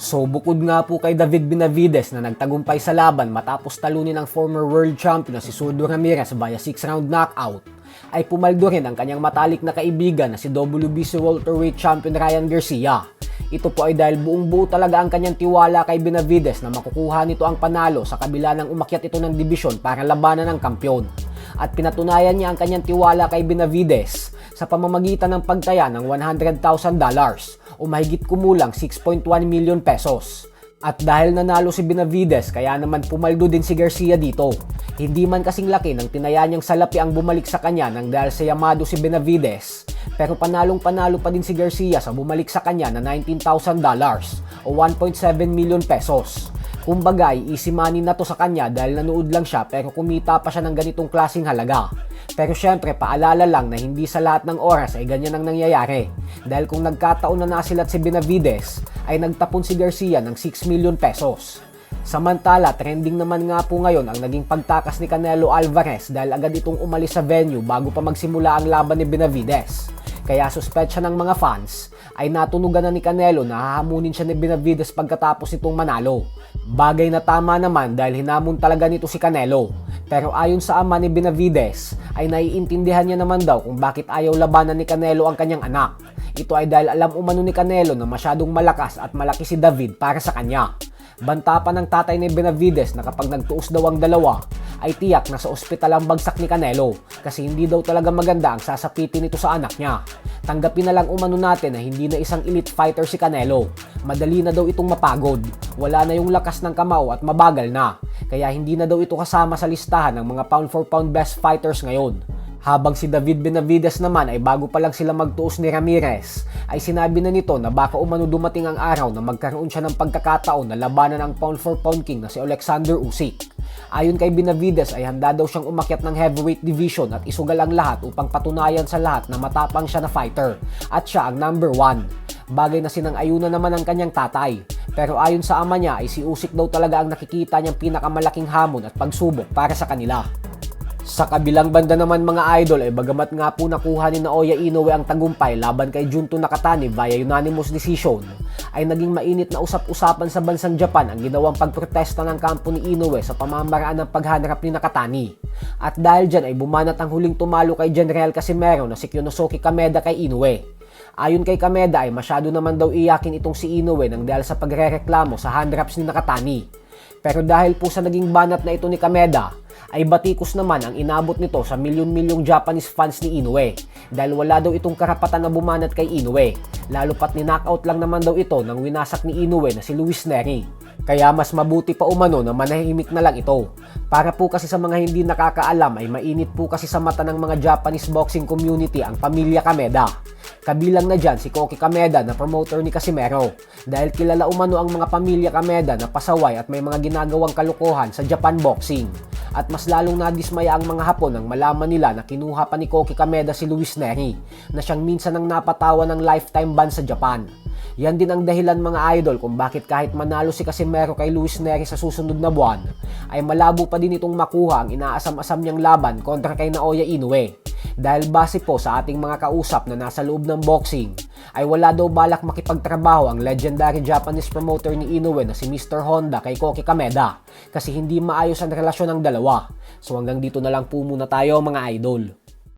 So bukod nga po kay David Benavidez na nagtagumpay sa laban matapos talunin ang former world champion na si Zurdo Ramirez via 6-round knockout, ay pumaldo rin ang kanyang matalik na kaibigan na si WBC welterweight champion Ryan Garcia. Ito po ay dahil buong buo talaga ang kanyang tiwala kay Benavidez na makukuha nito ang panalo sa kabila ng umakyat ito ng dibisyon para labanan ng kampyon. At pinatunayan niya ang kanyang tiwala kay Benavidez sa pamamagitan ng pagtaya ng $100,000 o mahigit kumulang 6.1 million pesos. At dahil nanalo si Benavidez, kaya naman pumaldo din si Garcia dito. Hindi man kasing laki ng tinaya niyang salapi ang bumalik sa kanya nang dahil sa yamado si Benavidez, pero panalong-panalo pa din si Garcia sa bumalik sa kanya na $19,000 o 1.7 million pesos. Kumbaga ay easy money na to sa kanya dahil nanood lang siya pero kumita pa siya ng ganitong klaseng halaga. Pero syempre paalala lang na hindi sa lahat ng oras ay ganyan ang nangyayari. Dahil kung nagkataon na nasilat si Benavidez ay nagtapon si Garcia ng 6 million pesos. Samantala, trending naman nga po ngayon ang naging pagtakas ni Canelo Alvarez dahil agad itong umalis sa venue bago pa magsimula ang laban ni Benavidez. Kaya suspect siya ng mga fans ay natunugan na ni Canelo na hahamunin siya ni Benavidez pagkatapos itong manalo. Bagay na tama naman dahil hinamon talaga nito si Canelo. Pero ayon sa ama ni Benavidez ay naiintindihan niya naman daw kung bakit ayaw labanan ni Canelo ang kanyang anak. Ito ay dahil alam umano ni Canelo na masyadong malakas at malaki si David para sa kanya. Banta pa ng tatay ni Benavidez na kapag nagtuos daw ang dalawa, ay tiyak na sa ospital ang bagsak ni Canelo kasi hindi daw talaga maganda ang sasapitin nito sa anak niya. Tanggapin na lang umano natin na hindi na isang elite fighter si Canelo. Madali na daw itong mapagod. Wala na yung lakas ng kamao at mabagal na. Kaya hindi na daw ito kasama sa listahan ng mga pound for pound best fighters ngayon. Habang si David Benavidez naman ay bago pa lang sila magtuos ni Ramirez, ay sinabi na nito na baka umano dumating ang araw na magkaroon siya ng pagkakataon na labanan ang pound for pound king na si Alexander Usyk. Ayon kay Benavidez ay handa daw siyang umakyat ng heavyweight division at isugal ang lahat upang patunayan sa lahat na matapang siya na fighter at siya ang number 1. Bagay na sinang-ayunan naman ang kanyang tatay. Pero ayon sa ama niya ay si Usyk daw talaga ang nakikita niyang pinakamalaking hamon at pagsubok para sa kanila. Sa kabilang banda naman mga idol ay bagamat nga po nakuha ni Naoya Inoue ang tagumpay laban kay Junto Nakatani via unanimous decision, ay naging mainit na usap-usapan sa bansang Japan ang ginawang pagprotesta ng kampo ni Inoue sa pamamaraan ng paghanap ni Nakatani. At dahil dyan ay bumanat ang huling tumalo kay General Casimero na si Kyonosuke Kameda kay Inoue. Ayon kay Kameda ay masyado naman daw iyakin itong si Inoue nang dahil sa pagrereklamo sa hand wraps ni Nakatani. Pero dahil po sa naging banat na ito ni Kameda, ay batikos naman ang inabot nito sa milyon-milyong Japanese fans ni Inoue dahil wala daw itong karapatan na bumanat kay Inoue, lalo pat ni-knockout lang naman daw ito nang winasak ni Inoue na si Luis Neri. Kaya mas mabuti pa umano na manahimik na lang ito. Para po kasi sa mga hindi nakakaalam ay mainit po kasi sa mata ng mga Japanese boxing community ang pamilya Kameda. Kabilang na dyan si Koki Kameda na promoter ni Casimero dahil kilala umano ang mga pamilya Kameda na pasaway at may mga ginagawang kalukuhan sa Japan boxing. At mas lalong nadismaya ang mga Hapon nang malaman nila na kinuha pa ni Koki Kameda si Luis Neri na siyang minsan ang napatawa ng lifetime ban sa Japan. Yan din ang dahilan mga idol kung bakit kahit manalo si Casimero kay Luis Neri sa susunod na buwan, ay malabo pa din itong makuha ang inaasam-asam niyang laban kontra kay Naoya Inoue. Dahil base po sa ating mga kausap na nasa loob ng boxing, ay wala daw balak makipagtrabaho ang legendary Japanese promoter ni Inoue na si Mr. Honda kay Koki Kameda kasi hindi maayos ang relasyon ng dalawa. So hanggang dito na lang po muna tayo mga idol.